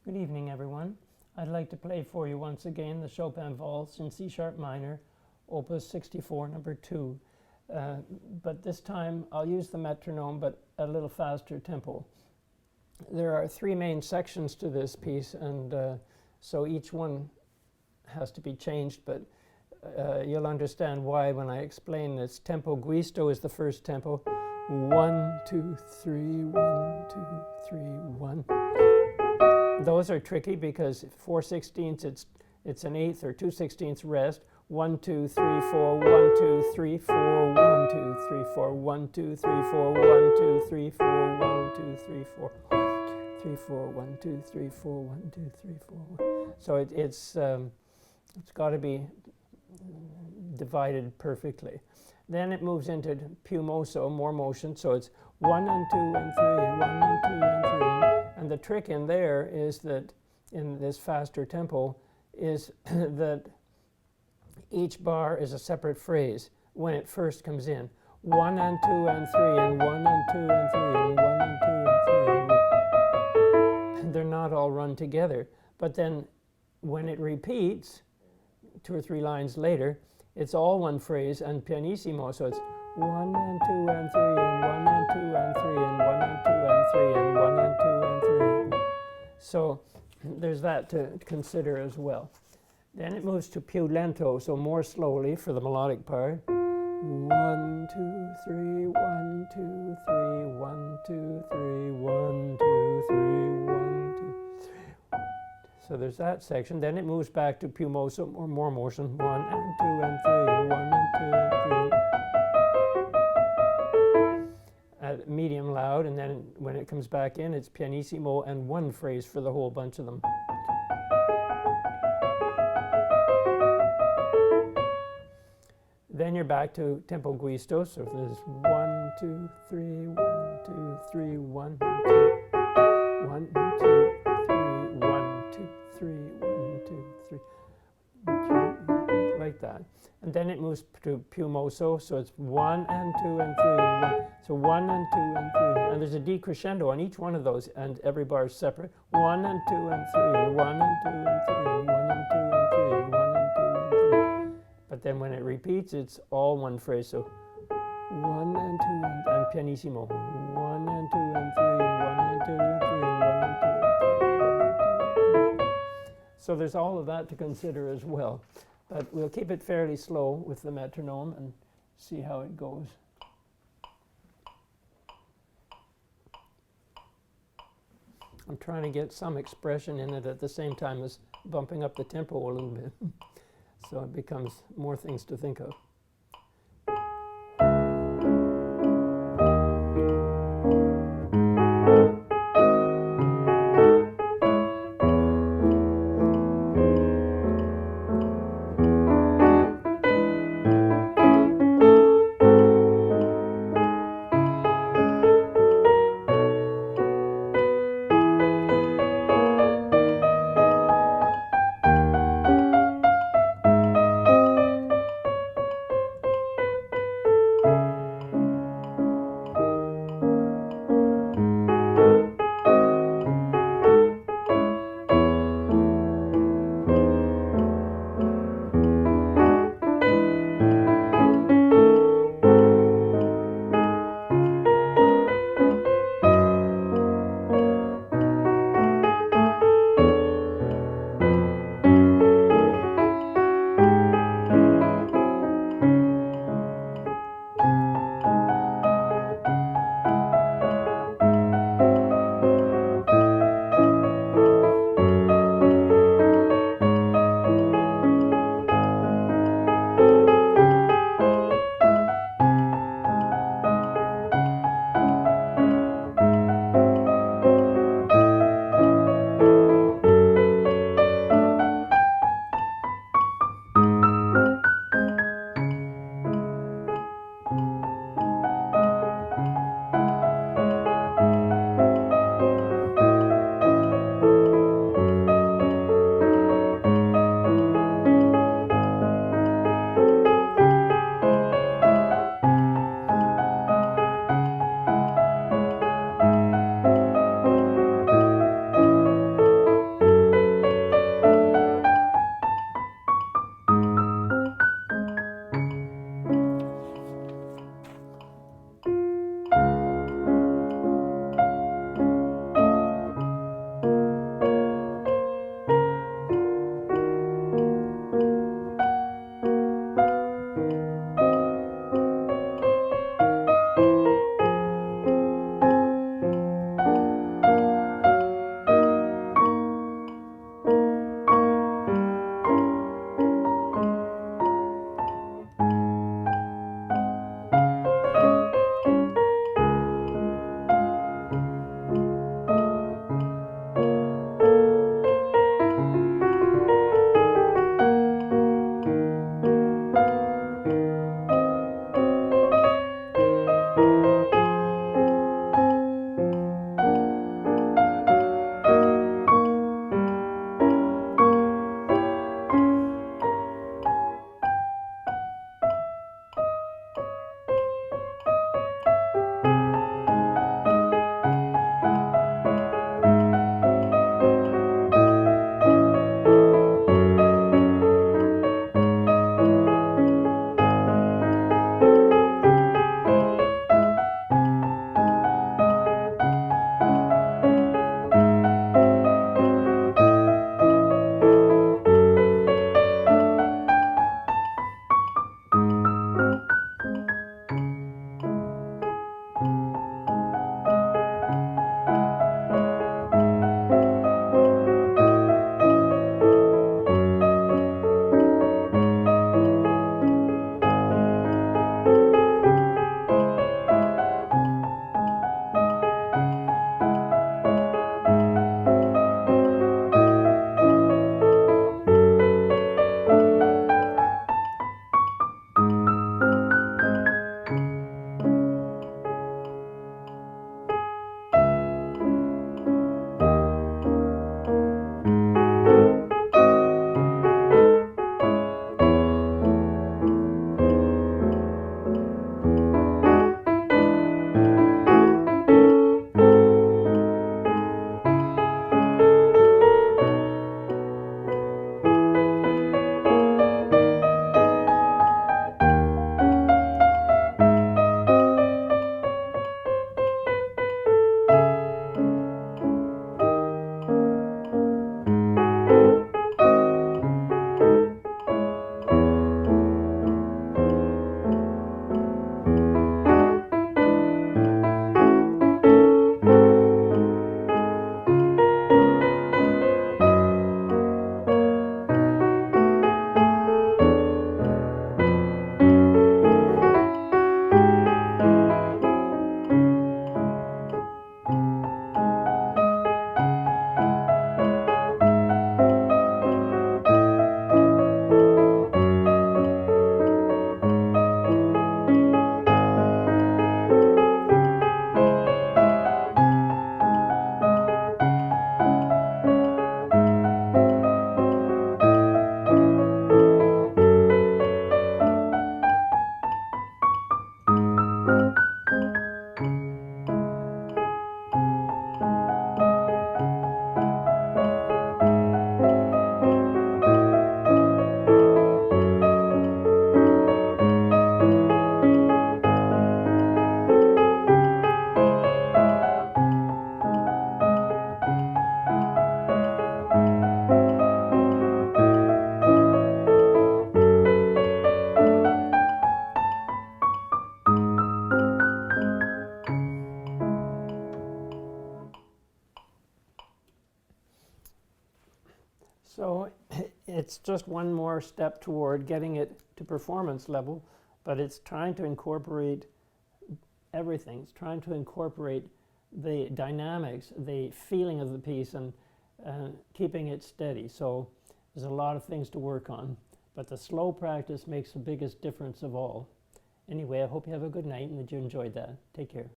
Good evening, everyone. I'd like to play for you once again the Chopin Valse in C-sharp minor, Opus 64, number 2. But this time I'll use the metronome, but at a little faster tempo. There are three main sections to this piece, and so each one has to be changed, but you'll understand why when I explain this. Tempo guisto is the first tempo. 1, 2, 3, 1, 2, 3, 1. Those are tricky because 4/16 it's an eighth or 2/16 rest. 1, 2, 3, 4, 1, 2, 3, 4, 1, 2, 3, 4, 1, 2, 3, 4, 1, 2, 3, 4, 1, 2, 3, 4, 3, 4, 1, 2, 3, 4, 1, 2, 3, 4, 1. So it's got to be divided perfectly. Then it moves into più mosso, more motion. So it's 1 and 2 and 3, 1 and 2 and 3. And the trick in there is that in this faster tempo is that each bar is a separate phrase when it first comes in. 1 and 2 and 3 and 1 and 2 and 3 and 1 and 2 and 3. And they're not all run together. But then when it repeats 2 or 3 lines later, it's all one phrase and pianissimo. So it's 1 and 2 and 3 and 1 and 2 and 3 and 1 and 2 and 3 and 1 and 2 and 3. So there's that to consider as well. Then it moves to più lento, so more slowly for the melodic part. 1, 2, 3, 1, 2, 3, 1, 2, 3, 1, 2, 3, 1, 2, 3. So there's that section. Then it moves back to più mosso, or more motion. 1 and 2 and 3, 1 and 2 and 3. At medium loud, and then when it comes back in, it's pianissimo and one phrase for the whole bunch of them. Then you're back to tempo guisto. So there's 1, 2, 3, 1, 2, 3, 1, 2, 1, 2, 3, 1, 2, 3, 1, 2, 3, like that. And then it moves to più mosso, so it's 1 and 2 and 3 and 1. So 1 and 2 and 3. And there's a decrescendo on each one of those, and every bar is separate. 1 and 2 and 3, 1 and 2 and 3, 1 and 2 and 3, 1 and 2 and 3. But then when it repeats, it's all one phrase. So 1 and 2 and pianissimo. 1 and 2 and 3, 1 and 2 and 3, 1 and 2 and 3, 1 and 2 and 3. So there's all of that to consider as well. But we'll keep it fairly slow with the metronome and see how it goes. I'm trying to get some expression in it at the same time as bumping up the tempo a little bit. So it becomes more things to think of. So it's just one more step toward getting it to performance level, but it's trying to incorporate everything. It's trying to incorporate the dynamics, the feeling of the piece, and keeping it steady. So there's a lot of things to work on, but the slow practice makes the biggest difference of all. Anyway, I hope you have a good night and that you enjoyed that. Take care.